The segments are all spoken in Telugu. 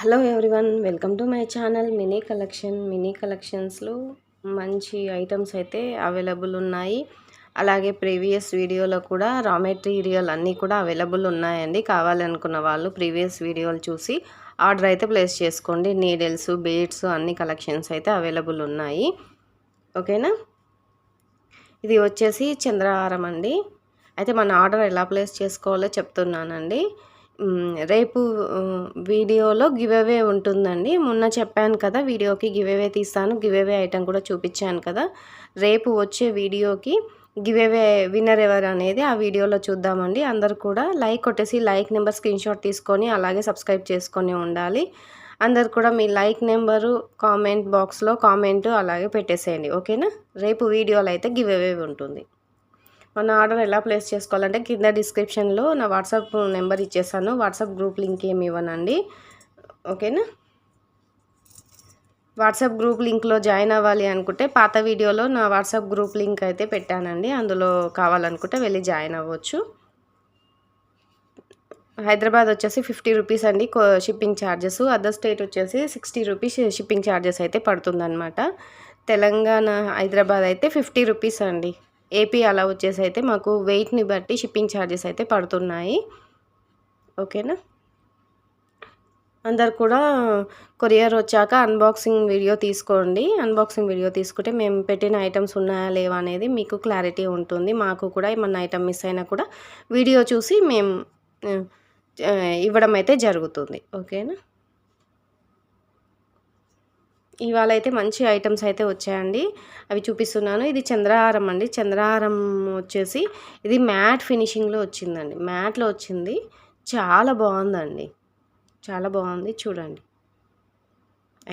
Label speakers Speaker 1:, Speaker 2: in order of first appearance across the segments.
Speaker 1: Hello everyone, welcome to my channel mini కలెక్షన్స్లో మంచి ఐటమ్స్ అయితే అవైలబుల్ ఉన్నాయి. అలాగే ప్రీవియస్ వీడియోలో కూడా రా మెటీరియల్ అన్నీ కూడా అవైలబుల్ ఉన్నాయండి. కావాలనుకున్న వాళ్ళు ప్రీవియస్ వీడియోలు చూసి ఆర్డర్ అయితే ప్లేస్ చేసుకోండి. నీడిల్స్, బీడ్స్ అన్ని కలెక్షన్స్ అయితే అవైలబుల్ ఉన్నాయి. ఓకేనా. ఇది వచ్చేసి చంద్రహారం అండి. అయితే మన ఆర్డర్ ఎలా ప్లేస్ చేసుకోవాలో చెప్తున్నానండి. రేపు వీడియోలో గివ్ అవే ఉంటుందండి. మొన్న చెప్పాను కదా, వీడియోకి గివ్ అవే తీస్తాను, గివ్ అవే ఐటెం కూడా చూపించాను కదా. రేపు వచ్చే వీడియోకి గివ్ అవే విన్నర్ ఎవరు అనేది ఆ వీడియోలో చూద్దామండి. అందరు కూడా లైక్ కొట్టేసి లైక్ నెంబర్ స్క్రీన్ షాట్ తీసుకొని అలాగే సబ్స్క్రైబ్ చేసుకొని ఉండాలి. అందరు కూడా మీ లైక్ నెంబరు కామెంట్ బాక్స్లో కామెంట్ అలాగే పెట్టేసేయండి. ఓకేనా. రేపు వీడియోలో అయితే గివ్ అవే ఉంటుంది. మన ఆర్డర్ ఎలా ప్లేస్ చేసుకోవాలంటే కింద డిస్క్రిప్షన్లో నా వాట్సాప్ నెంబర్ ఇచ్చేసాను. వాట్సాప్ గ్రూప్ లింక్ ఏమి ఇవ్వనండి. ఓకేనా. వాట్సాప్ గ్రూప్ లింక్లో జాయిన్ అవ్వాలి అనుకుంటే పాత వీడియోలో నా వాట్సాప్ గ్రూప్ లింక్ అయితే పెట్టానండి. అందులో కావాలనుకుంటే వెళ్ళి జాయిన్ అవ్వచ్చు. హైదరాబాద్ వచ్చేసి 50 రూపీస్ అండి షిప్పింగ్ ఛార్జెస్. అదర్ స్టేట్ వచ్చేసి 60 రూపీస్ షిప్పింగ్ ఛార్జెస్ అయితే పడుతుందన్నమాట. తెలంగాణ, హైదరాబాద్ అయితే 50 రూపీస్ అండి. ఏపీ అలా వచ్చేసి అయితే మాకు వెయిట్ని బట్టి షిప్పింగ్ ఛార్జెస్ అయితే పడుతున్నాయి. ఓకేనా. అందరు కూడా కొరియర్ వచ్చాక అన్బాక్సింగ్ వీడియో తీసుకోండి. అన్బాక్సింగ్ వీడియో తీసుకుంటే మేము పెట్టిన ఐటమ్స్ ఉన్నాయా లేవా అనేది మీకు క్లారిటీ ఉంటుంది. మాకు కూడా ఏమన్నా ఐటమ్ మిస్ అయినా కూడా వీడియో చూసి మేము ఇవ్వడం అయితే జరుగుతుంది. ఓకేనా. ఇవాళ అయితే మంచి ఐటమ్స్ అయితే వచ్చాయండి. అవి చూపిస్తున్నాను. ఇది చంద్రహారం అండి. చంద్రహారం వచ్చేసి ఇది మ్యాట్ ఫినిషింగ్లో వచ్చిందండి. మ్యాట్లో వచ్చింది. చాలా బాగుందండి. చాలా బాగుంది. చూడండి,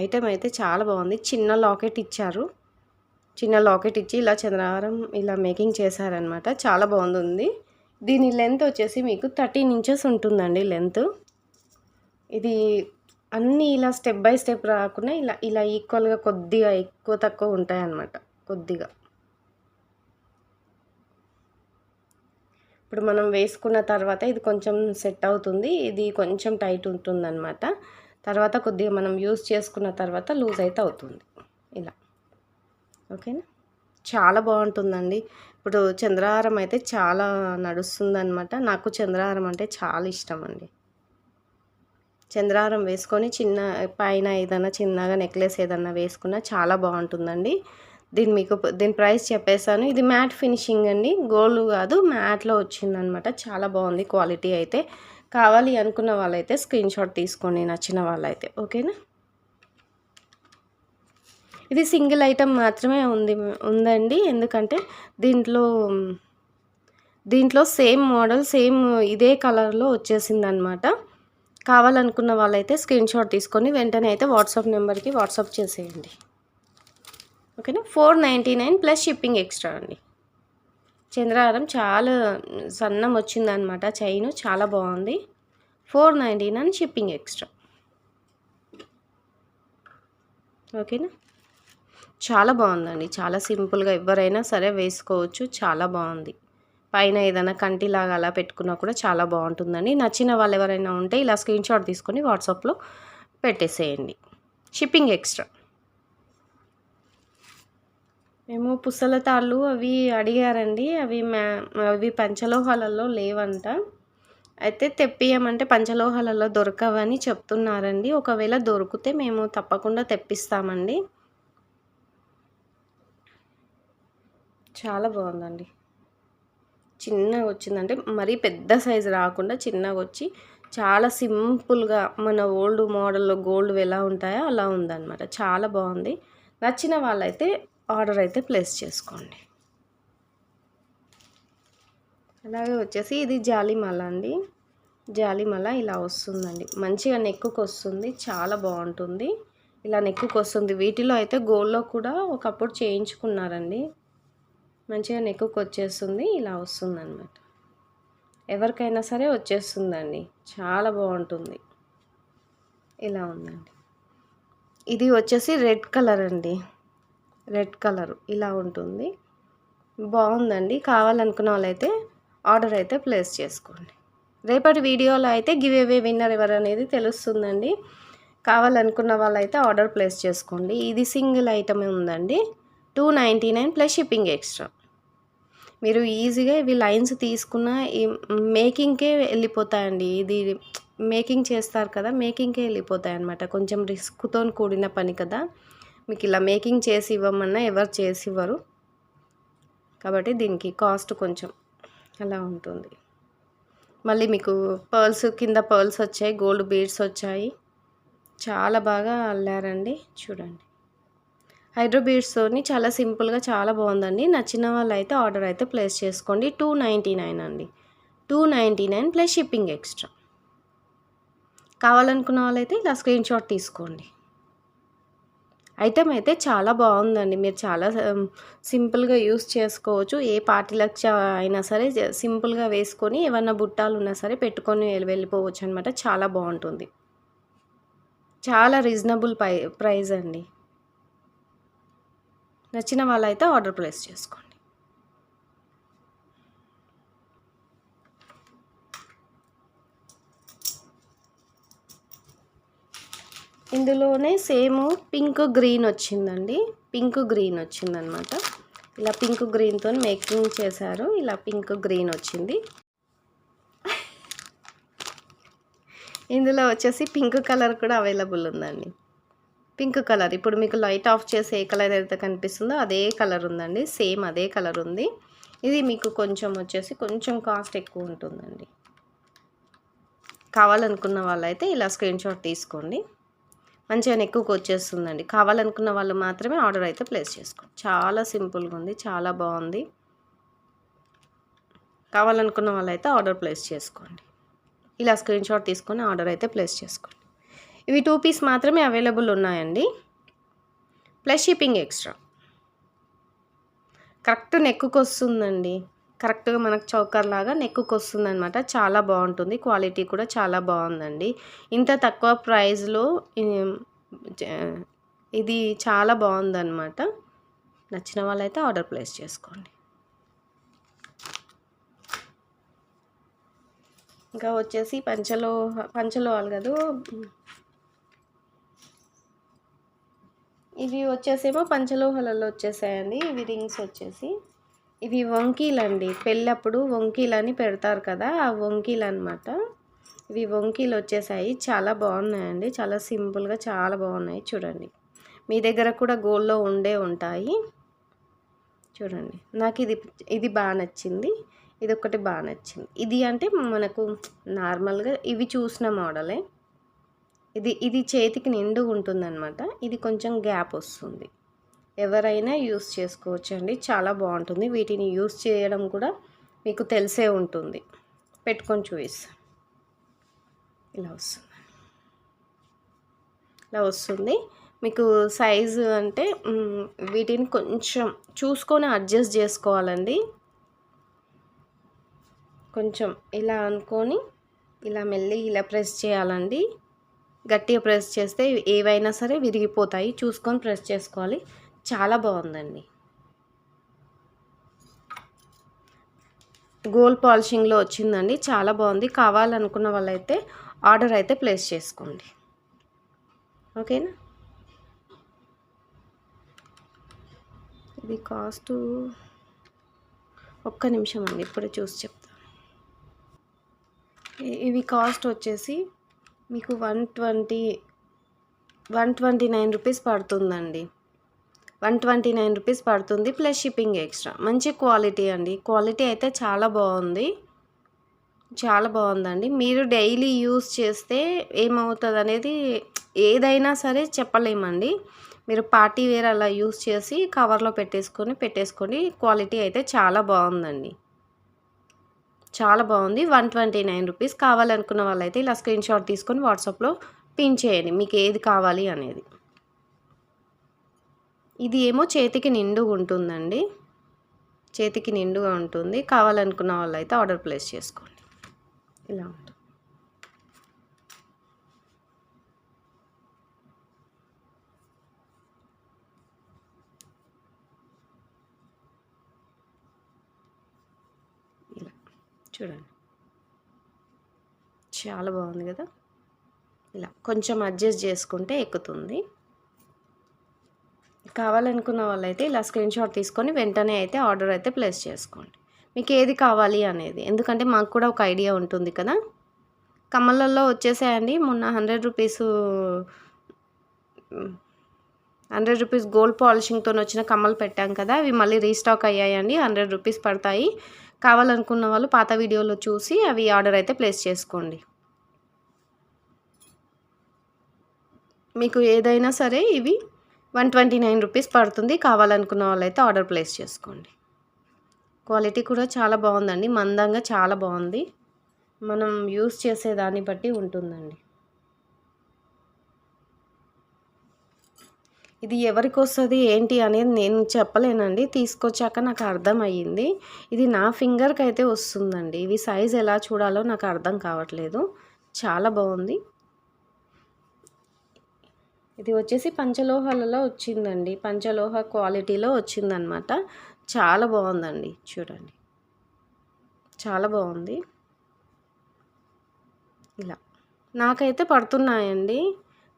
Speaker 1: ఐటమ్ అయితే చాలా బాగుంది. చిన్న లాకెట్ ఇచ్చారు. చిన్న లాకెట్ ఇచ్చి ఇలా చంద్రహారం ఇలా మేకింగ్ చేశారనమాట. చాలా బాగుంది. దీని లెంత్ వచ్చేసి మీకు 13 ఇంచెస్ ఉంటుందండి లెంత్. ఇది అన్నీ ఇలా స్టెప్ బై స్టెప్ రాకుండా ఇలా ఇలా ఈక్వల్గా కొద్దిగా ఎక్కువ తక్కువ ఉంటాయన్నమాట. కొద్దిగా ఇప్పుడు మనం వేసుకున్న తర్వాత ఇది కొంచెం సెట్ అవుతుంది. ఇది కొంచెం టైట్ ఉంటుందన్నమాట. తర్వాత కొద్దిగా మనం యూస్ చేసుకున్న తర్వాత లూజ్ అయితే అవుతుంది ఇలా. ఓకేనా. చాలా బాగుంటుందండి. ఇప్పుడు చంద్రహారం అయితే చాలా నడుస్తుందన్నమాట. నాకు చంద్రహారం అంటే చాలా ఇష్టం అండి. చంద్రహారం వేసుకొని చిన్న పైన ఏదైనా చిన్నగా నెక్లెస్ ఏదన్నా వేసుకున్నా చాలా బాగుంటుందండి. దీని ప్రైస్ చెప్పేసాను. ఇది మ్యాట్ ఫినిషింగ్ అండి, గోల్డ్ కాదు, మ్యాట్లో వచ్చిందనమాట. చాలా బాగుంది క్వాలిటీ అయితే. కావాలి అనుకున్న వాళ్ళైతే స్క్రీన్ షాట్ తీసుకోండి, నచ్చిన వాళ్ళైతే. ఓకేనా. ఇది సింగిల్ ఐటమ్ మాత్రమే ఉందండి. ఎందుకంటే దీంట్లో సేమ్ మోడల్ సేమ్ ఇదే కలర్లో వచ్చేసిందనమాట. కావాలనుకున్న వాళ్ళైతే స్క్రీన్ షాట్ తీసుకొని వెంటనే అయితే వాట్సాప్ నెంబర్కి వాట్సాప్ చేసేయండి. ఓకేనా. 499 ప్లస్ షిప్పింగ్ ఎక్స్ట్రా అండి. చంద్రహారం చాలా సన్నం వచ్చిందనమాట. చైన్ చాలా బాగుంది. 499 షిప్పింగ్ ఎక్స్ట్రా. ఓకేనా. చాలా బాగుందండి. చాలా సింపుల్గా ఎవరైనా సరే వేసుకోవచ్చు. చాలా బాగుంది. పైన ఏదైనా కంటిలాగా అలా పెట్టుకున్నా కూడా చాలా బాగుంటుందండి. నచ్చిన వాళ్ళు ఎవరైనా ఉంటే ఇలా స్క్రీన్ షాట్ తీసుకొని వాట్సాప్లో పెట్టేసేయండి. Shipping extra. మేము పుస్తల తాళ్ళు అవి అడిగారండి. అవి పంచలోహాలలో లేవంట. అయితే తెప్పియమంటే పంచలోహాలలో దొరకవని చెప్తున్నారండి. ఒకవేళ దొరికితే మేము తప్పకుండా తెప్పిస్తామండి. చాలా బాగుందండి. చిన్నగా వచ్చిందంటే మరీ పెద్ద సైజు రాకుండా చిన్నగా వచ్చి చాలా సింపుల్గా మన ఓల్డ్ మోడల్లో గోల్డ్ ఎలా ఉంటాయో అలా ఉందన్నమాట. చాలా బాగుంది. నచ్చిన వాళ్ళైతే ఆర్డర్ అయితే ప్లేస్ చేసుకోండి. అలాగే వచ్చేసి ఇది జాలిమాల అండి. జాలిమాల ఇలా వస్తుందండి. మంచిగా నెక్కుకు వస్తుంది. చాలా బాగుంటుంది. ఇలా నెక్కుకు వస్తుంది. వీటిలో అయితే గోల్డ్లో కూడా ఒకప్పుడు చేయించుకున్నారండి. మంచిగా నెక్కుకు వచ్చేస్తుంది. ఇలా వస్తుంది అన్నమాట. ఎవరికైనా సరే వచ్చేస్తుందండి. చాలా బాగుంటుంది. ఇలా ఉందండి. ఇది వచ్చేసి రెడ్ కలర్ అండి. రెడ్ కలర్ ఇలా ఉంటుంది. బాగుందండి. కావాలనుకున్న వాళ్ళైతే ఆర్డర్ అయితే ప్లేస్ చేసుకోండి. రేపటి వీడియోలో అయితే గివ్ అవే విన్నర్ ఎవరు అనేది తెలుస్తుందండి. కావాలనుకున్న వాళ్ళైతే ఆర్డర్ ప్లేస్ చేసుకోండి. ఇది సింగిల్ ఐటమే ఉందండి. 299 ప్లస్ షిప్పింగ్ ఎక్స్ట్రా. మీరు ఈజీగా ఇవి లైన్స్ తీసుకున్న ఈ మేకింగ్‌కే వెళ్ళిపోతాయండి. ఇది మేకింగ్ చేస్తారు కదా! మేకింగ్‌కే వెళ్ళిపోతాయన్నమాట. కొంచెం రిస్క్‌తోని కూడిన పని కదా! మీకు ఇలా మేకింగ్ చేసి ఇవ్వమన్నా ఎవరు చేసివ్వరు. కాబట్టి దీనికి కాస్ట్ కొంచెం అలా ఉంటుంది. మళ్ళీ మీకు కింద పర్ల్స్ వచ్చాయి. గోల్డ్ బీడ్స్ వచ్చాయి. చాలా బాగా అల్లారండి. చూడండి. హైడ్రో బీడ్స్‌తోని చాలా సింపుల్‌గా చాలా బాగుందండి. నచ్చిన వాళ్ళైతే ఆర్డర్ అయితే ప్లేస్ చేసుకోండి. 299 అండి. 299 ప్లస్ షిప్పింగ్ ఎక్స్ట్రా. కావాలనుకున్న వాళ్ళైతే ఇలా స్క్రీన్‌షాట్ తీసుకోండి. ఐటెమ్ అయితే చాలా బాగుందండి. మీరు చాలా సింపుల్‌గా యూజ్ చేసుకోవచ్చు. ఏ పార్టీలకు అయినా సరే సింపుల్‌గా వేసుకొని ఏమన్నా బుట్టాలు ఉన్నా సరే పెట్టుకొని వెళ్ళిపోవచ్చు అనమాట. చాలా బాగుంటుంది. చాలా రీజనబుల్ ప్రైస్ అండి. నచ్చిన వాళ్ళైతే ఆర్డర్ ప్లేస్ చేసుకోండి. ఇందులోనే సేమ్ పింక్ గ్రీన్ వచ్చిందండి. పింక్ గ్రీన్ వచ్చిందనమాట. ఇలా పింక్ గ్రీన్‌తో మేకింగ్ చేశారు. ఇలా పింక్ గ్రీన్ వచ్చింది. ఇందులో వచ్చేసి పింక్ కలర్ కూడా అవైలబుల్ ఉందండి. పింక్ కలర్ ఇప్పుడు మీకు లైట్ ఆఫ్ చేసి ఏ కలర్ అయితే కనిపిస్తుందో అదే కలర్ ఉందండి. సేమ్ అదే కలర్ ఉంది. ఇది మీకు కొంచెం వచ్చేసి కొంచెం కాస్ట్ ఎక్కువ ఉంటుందండి. కావాలనుకున్న వాళ్ళైతే ఇలా స్క్రీన్‌షాట్ తీసుకోండి. మంచిగా నెక్కుకి వచ్చేస్తుందండి. కావాలనుకున్న వాళ్ళు మాత్రమే ఆర్డర్ అయితే ప్లేస్ చేసుకోండి. చాలా సింపుల్‌గా ఉంది. చాలా బాగుంది. కావాలనుకున్న వాళ్ళైతే ఆర్డర్ ప్లేస్ చేసుకోండి. ఇలా స్క్రీన్‌షాట్ తీసుకొని ఆర్డర్ అయితే ప్లేస్ చేసుకోండి. ఇవి 2 పీస్ మాత్రమే అవైలబుల్ ఉన్నాయండి. Plus shipping extra. కరెక్ట్ నెక్కుకి వస్తుందండి. కరెక్ట్‌గా మనకు చౌకర్ లాగా నెక్కుకి వస్తుందనమాట. చాలా బాగుంటుంది. క్వాలిటీ కూడా చాలా బాగుందండి. ఇంత తక్కువ ప్రైస్‌లో ఇది చాలా బాగుందనమాట. నచ్చిన వాళ్ళైతే ఆర్డర్ ప్లేస్ చేసుకోండి. ఇంకా వచ్చేసి పంచలోహాలు కాదు, ఇవి వచ్చేసేమో పంచలోహాలలో వచ్చేసాయండి. ఇవి రింగ్స్ వచ్చేసి ఇవి వంకీలండి. పెళ్ళప్పుడు వంకీలని పెడతారు కదా, ఆ వంకీలు అనమాట. ఇవి వంకీలు వచ్చేసాయి. చాలా బాగున్నాయండి. చాలా సింపుల్గా చాలా బాగున్నాయి. చూడండి, మీ దగ్గర కూడా గోల్డ్లో ఉంటాయి. చూడండి, నాకు ఇది బాగా నచ్చింది. ఇది ఒకటి బాగా నచ్చింది. ఇది అంటే మనకు నార్మల్గా ఇవి చూసిన మోడలే. ఇది చేతికి నిండుగా ఉంటుందన్నమాట. ఇది కొంచెం గ్యాప్ వస్తుంది. ఎవరైనా యూస్ చేసుకోవచ్చండి. చాలా బాగుంటుంది. వీటిని యూస్ చేయడం కూడా మీకు తెలిసే ఉంటుంది. పెట్టుకొని చూపిస్తాను. ఇలా వస్తుంది. మీకు సైజు అంటే వీటిని కొంచెం చూసుకొని అడ్జస్ట్ చేసుకోవాలండి. కొంచెం ఇలా అనుకొని ఇలా మెల్లి ఇలా ప్రెస్ చేయాలండి. గట్టిగా ప్రెస్ చేస్తే ఏవైనా సరే విరిగిపోతాయి. చూసుకొని ప్రెస్ చేసుకోవాలి. చాలా బాగుందండి. గోల్డ్ పాలిషింగ్లో వచ్చిందండి. చాలా బాగుంది. కావాలనుకున్న వాళ్ళైతే ఆర్డర్ అయితే ప్లేస్ చేసుకోండి. ఓకేనా. ఇది కాస్ట్ ఒక్క నిమిషం అండి, ఇప్పుడే చూసి చెప్తాను. ఇవి కాస్ట్ వచ్చేసి మీకు 129 రూపీస్ పడుతుందండి. 129 రూపీస్ పడుతుంది ప్లస్ షిప్పింగ్ ఎక్స్ట్రా. మంచి క్వాలిటీ అండి. క్వాలిటీ అయితే చాలా బాగుంది. చాలా బాగుందండి. మీరు డైలీ యూస్ చేస్తే ఏమవుతుంది అనేది ఏదైనా సరే చెప్పలేమండి. మీరు పార్టీ వేర్ అలా యూస్ చేసి కవర్లో పెట్టేసుకోండి. క్వాలిటీ అయితే చాలా బాగుందండి. చాలా బాగుంది. 129 రూపీస్. కావాలనుకున్న వాళ్ళైతే ఇలా స్క్రీన్‌షాట్ తీసుకొని వాట్సాప్‌లో పిన్ చేయండి మీకు ఏది కావాలి అనేది. ఇది ఏమో చేతికి నిండుగా ఉంటుందండి. చేతికి నిండుగా ఉంటుంది. కావాలనుకున్న వాళ్ళైతే ఆర్డర్ ప్లేస్ చేసుకోండి. ఇలా ఉంటుంది. ఇలా చూడండి, చాలా బాగుంది కదా. ఇలా కొంచెం అడ్జస్ట్ చేసుకుంటే ఎక్కుతుంది. కావాలనుకున్న వాళ్ళైతే ఇలా స్క్రీన్‌షాట్ తీసుకొని వెంటనే అయితే ఆర్డర్ అయితే ప్లేస్ చేసుకోండి. మీకు ఏది కావాలి అనేది. ఎందుకంటే మాకు కూడా ఒక ఐడియా ఉంటుంది కదా! కమ్మలల్లో వచ్చేసాయండి. మొన్న రూ. 100 గోల్డ్ పాలిషింగ్‌తోనొచ్చిన కమ్మలు పెట్టాం కదా! అవి మళ్ళీ రీస్టాక్ అయ్యాయండి. రూ. 100 పడతాయి. కావాలనుకున్న వాళ్ళు పాత వీడియోలో చూసి అవి ఆర్డర్ అయితే ప్లేస్ చేసుకోండి. మీకు ఏదైనా సరే ఇవి రూ. 129 పడుతుంది. కావాలనుకున్న వాళ్ళైతే ఆర్డర్ ప్లేస్ చేసుకోండి. క్వాలిటీ కూడా చాలా బాగుందండి. మందంగా చాలా బాగుంది. మనం యూజ్ చేసే దాన్ని బట్టి ఉంటుందండి. ఇది ఎవరికొస్తది ఏంటి అనేది నేను చెప్పలేనండి. తీసుకొచ్చాక నాకు అర్థమయ్యింది. ఇది నా ఫింగర్‌కైతే వస్తుందండి. ఇవి సైజ్ ఎలా చూడాలో నాకు అర్థం కావట్లేదు. చాలా బాగుంది. ఇది వచ్చేసి పంచలోహాలలో వచ్చిందండి. పంచలోహ క్వాలిటీలో వచ్చిందనమాట. చాలా బాగుందండి. చూడండి. చాలా బాగుంది. ఇలా నాకైతే పడుతున్నాయండి.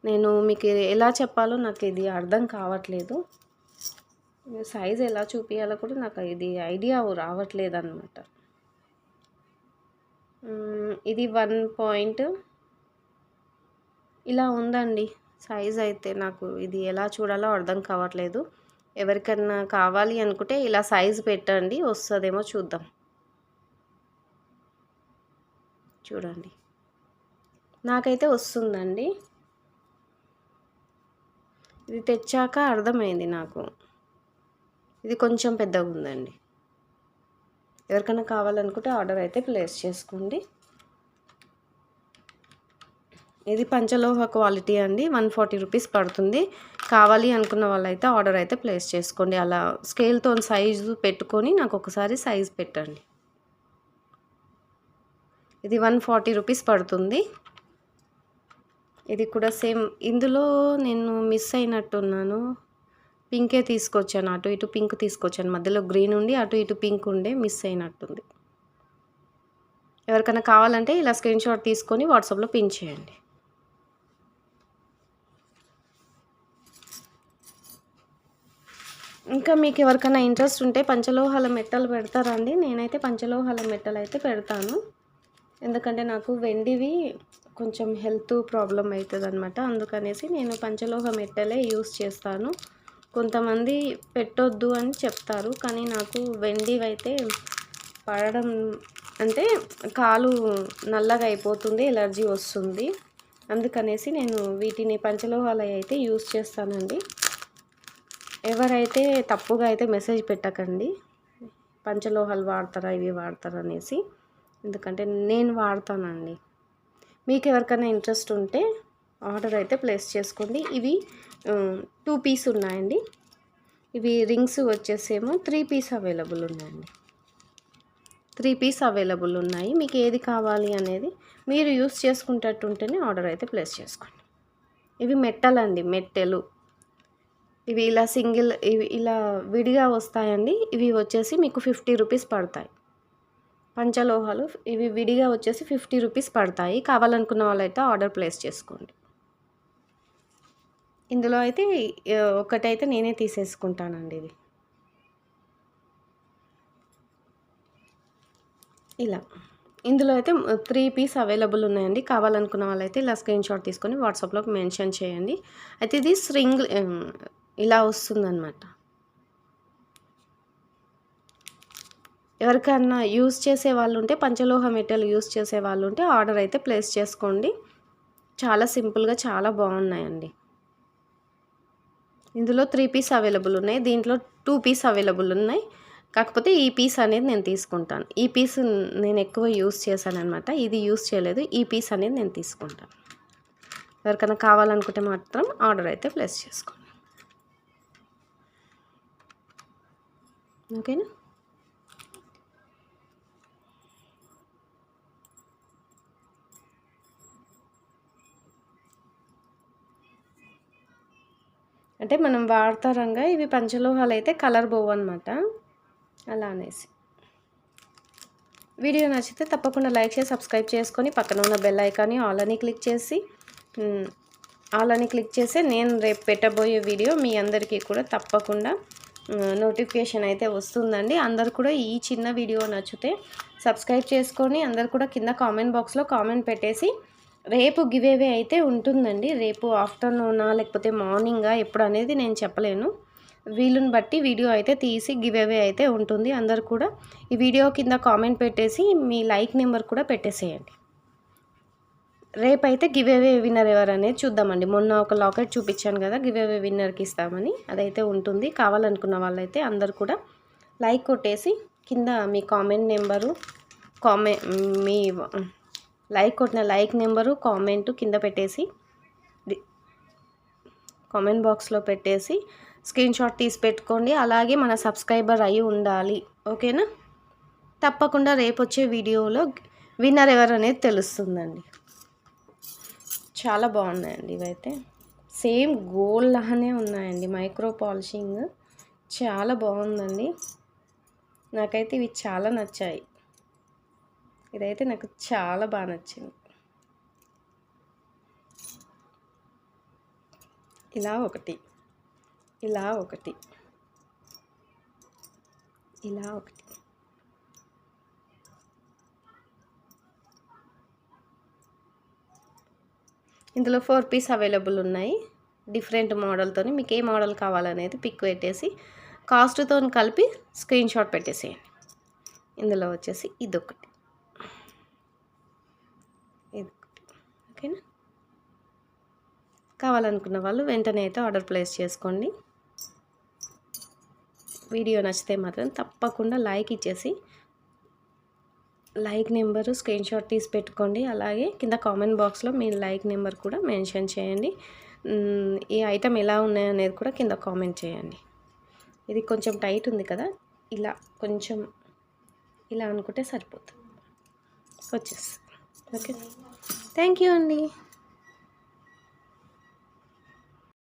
Speaker 1: నేను మీకు ఎలా చెప్పాలో నాకు ఇది అర్థం కావట్లేదు. సైజ్ ఎలా చూపియాలో కూడా నాకు ఇది ఐడియా రావట్లేదన్నమాట. ఇది 1 పాయింట్ ఇలా ఉందండి. సైజ్ అయితే నాకు ఇది ఎలా చూడాలో అర్థం కావట్లేదు. ఎవరికన్నా కావాలి అనుకుంటే ఇలా సైజ్ పెట్టండి, వస్తుందేమో చూద్దాం. చూడండి. నాకైతే వస్తుందండి. ఇది తెచ్చాక అర్థమైంది నాకు. ఇది కొంచెం పెద్దగా ఉందండి. ఎవరికైనా కావాలనుకుంటే ఆర్డర్ అయితే ప్లేస్ చేసుకోండి. ఇది పంచలోహ క్వాలిటీ అండి. 140 రూపీస్ పడుతుంది. కావాలి అనుకున్న వాళ్ళైతే ఆర్డర్ అయితే ప్లేస్ చేసుకోండి. అలా స్కేల్‌తో సైజు పెట్టుకొని నాకు ఒకసారి సైజ్ పెట్టండి. ఇది 140 రూపీస్ పడుతుంది. ఇది కూడా సేమ్. ఇందులో నేను మిస్ అయినట్టున్నాను. పింకే తీసుకొచ్చాను. అటు ఇటు పింక్ తీసుకొచ్చాను. మధ్యలో గ్రీన్ ఉండి అటు ఇటు పింక్ ఉండే మిస్ అయినట్టుంది. ఎవరికైనా కావాలంటే ఇలా స్క్రీన్‌షాట్ తీసుకొని వాట్సాప్‌లో పిన్ చేయండి. ఇంకా మీకు ఎవరికైనా ఇంట్రెస్ట్ ఉంటే పంచలోహాల మెట్టలు పెడతారా అండి? నేనైతే పంచలోహాల మెట్టలు అయితే పెడతాను. ఎందుకంటే నాకు వెండివి కొంచెం హెల్త్ ప్రాబ్లమ్ అవుతుందన్నమాట. అందుకనేసి నేను పంచలోహ మెట్టలే యూస్ చేస్తాను. కొంతమంది పెట్టొద్దు అని చెప్తారు. కానీ నాకు వెండివైతే పడడం అంటే కాలు నల్లగా అయిపోతుంది, ఎలర్జీ వస్తుంది. అందుకనేసి నేను వీటిని పంచలోహాలు అయితే యూస్ చేస్తానండి. ఎవరైతే తప్పుగా అయితే మెసేజ్ పెట్టకండి, పంచలోహాలు వాడతారా ఇవి వాడతారా అనేసి. ఎందుకంటే నేను వాడతానండి. మీకు ఎవరికైనా ఇంట్రెస్ట్ ఉంటే ఆర్డర్ అయితే ప్లేస్ చేసుకోండి. ఇవి 2 పీస్ ఉన్నాయండి. ఇవి రింగ్స్ వచ్చేసేమో 3 పీస్ అవైలబుల్ ఉన్నాయండి. 3 పీస్ అవైలబుల్ ఉన్నాయి. మీకు ఏది కావాలి అనేది మీరు యూస్ చేసుకునేటట్టు ఉంటేనే ఆర్డర్ అయితే ప్లేస్ చేసుకోండి. ఇవి మెట్టలండి, మెట్టెలు. ఇవి ఇలా ఇవి ఇలా విడిగా వస్తాయండి. ఇవి వచ్చేసి మీకు 50 రూపీస్ పడతాయి. పంచలోహాలు ఇవి విడిగా వచ్చేసి 50 రూపీస్ పడతాయి. కావాలనుకున్న వాళ్ళైతే ఆర్డర్ ప్లేస్ చేసుకోండి. ఇందులో అయితే ఒకటైతే నేనే తీసేసుకుంటానండి ఇది. ఇలా ఇందులో అయితే 3 పీస్ అవైలబుల్ ఉన్నాయండి. కావాలనుకున్న వాళ్ళైతే ఇలా స్క్రీన్‌షాట్ తీసుకొని వాట్సాప్‌లో మెన్షన్ చేయండి. అయితే ఇది ఇలా వస్తుందన్నమాట. ఎవరికన్నా యూజ్ చేసే వాళ్ళు ఉంటే పంచలోహ మెటల్ యూజ్ చేసే వాళ్ళు ఉంటే ఆర్డర్ అయితే ప్లేస్ చేసుకోండి. చాలా సింపుల్గా చాలా బాగున్నాయండి. ఇందులో 3 పీస్ అవైలబుల్ ఉన్నాయి. దీంట్లో 2 పీస్ అవైలబుల్ ఉన్నాయి. కాకపోతే ఈ పీస్ అనేది నేను తీసుకుంటాను. ఈ పీస్ నేను ఎక్కువ యూజ్ చేశానన్నమాట. ఇది యూజ్ చేయలేదు. ఈ పీస్ అనేది నేను తీసుకుంటాను. ఎవరికైనా కావాలనుకుంటే మాత్రం ఆర్డర్ అయితే ప్లేస్ చేసుకోండి. ఓకేనా? అంటే మనం వాడతారంగా ఇవి పంచలోహాలు అయితే కలర్ పోవన్నమాట. అలా అనేసి. వీడియో నచ్చితే తప్పకుండా లైక్ చేసి సబ్స్క్రైబ్ చేసుకొని పక్కన ఉన్న బెల్ ఐకాన్ని ఆల్ అని క్లిక్ చేసి ఆల్ అని క్లిక్ చేస్తే నేను రేపు పెట్టబోయే వీడియో మీ అందరికీ కూడా తప్పకుండా నోటిఫికేషన్ అయితే వస్తుందండి. అందరు కూడా ఈ చిన్న వీడియో నచ్చితే సబ్స్క్రైబ్ చేసుకొని అందరు కూడా కింద కామెంట్ బాక్స్లో కామెంట్ పెట్టేసి రేపు గివేవే అయితే ఉంటుందండి. రేపు ఆఫ్టర్నూనా లేకపోతే మార్నింగా ఎప్పుడు అనేది నేను చెప్పలేను. వీలుని బట్టి వీడియో అయితే తీసి గివేవే అయితే ఉంటుంది. అందరు కూడా ఈ వీడియో కింద కామెంట్ పెట్టేసి మీ లైక్ నెంబర్ కూడా పెట్టేసేయండి. రేపైతే గివేవే విన్నర్ ఎవరు అనేది చూద్దామండి. మొన్న ఒక లాకెట్ చూపించాను కదా, గివేవే విన్నర్కి ఇస్తామని, అదైతే ఉంటుంది. కావాలనుకున్న వాళ్ళైతే అందరు కూడా లైక్ కొట్టేసి కింద మీ కామెంట్ నెంబరు మీ లైక్ కొట్టిన లైక్ నెంబరు కామెంట్ కింద పెట్టేసి కామెంట్ బాక్స్లో పెట్టేసి స్క్రీన్ షాట్ తీసి పెట్టుకోండి. అలాగే మన సబ్స్క్రైబర్ అయి ఉండాలి, ఓకేనా? తప్పకుండా రేపు వచ్చే వీడియోలో విన్నర్ ఎవరు అనేది తెలుస్తుందండి. చాలా బాగున్నాయండి ఇవైతే. సేమ్ గోల్డ్ లానే ఉన్నాయండి. మైక్రో పాలిషింగ్ చాలా బాగుందండి. నాకైతే ఇవి చాలా నచ్చాయి. ఇదైతే నాకు చాలా బాగా నచ్చింది. ఇలా ఒకటి, ఇలా ఒకటి, ఇలా ఒకటి. ఇందులో 4 పీస్ అవైలబుల్ ఉన్నాయి. డిఫరెంట్ మోడల్తో మీకు ఏ మోడల్ కావాలనేది పిక్ పెట్టేసి కాస్ట్తో కలిపి స్క్రీన్ షాట్ పెట్టేసేయండి. ఇందులో వచ్చేసి ఇదొకటి, ఇదొకటి, ఓకేనా? కావాలనుకున్న వాళ్ళు వెంటనే అయితే ఆర్డర్ ప్లేస్ చేసుకోండి. వీడియో నచ్చితే మాత్రం తప్పకుండా లైక్ ఇచ్చేసి లైక్ నెంబరు స్క్రీన్ షాట్ తీసి పెట్టుకోండి. అలాగే కింద కామెంట్ బాక్స్లో మీ లైక్ నెంబర్ కూడా మెన్షన్ చేయండి. ఈ ఐటెం ఎలా ఉన్నాయనేది కూడా కింద కామెంట్ చేయండి. ఇది కొంచెం టైట్ ఉంది కదా, ఇలా కొంచెం ఇలా అనుకుంటే సరిపోతుంది, వచ్చేస్తుంది. ఓకే, థ్యాంక్ యూ అండి.